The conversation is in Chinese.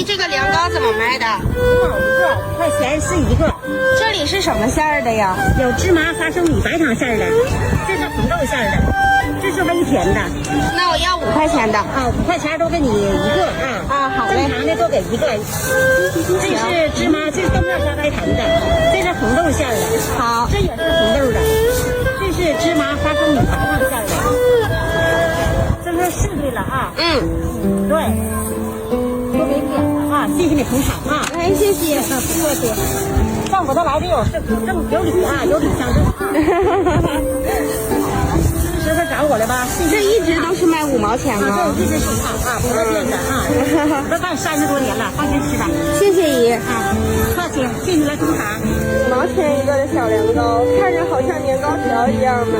姨，这个凉糕怎么卖的？5块钱是一个。这里是什么馅儿的呀？有芝麻花生米白糖馅儿的，这是红豆馅儿的，这是微甜的。那我要5块钱的。啊，5块钱多给你一个啊。啊，好嘞。正常的多给一个。这是芝麻，这是豆面加白糖的，这是红豆馅儿的。好，这也是红豆的，这是芝麻花生米白糖馅儿的。这是试对了啊。对。都给点了啊！谢谢你捧场啊！哎，谢谢，不客气。上我这来的有礼啊，有礼相赠啊。时刻找我来吧。这一直都是卖5毛钱吗？对，一直是啊，不会变的啊。我干30多年了，放心吃吧。谢谢姨啊，客气，谢谢你来捧场。5毛钱一个的小凉糕，看着好像年糕条一样的。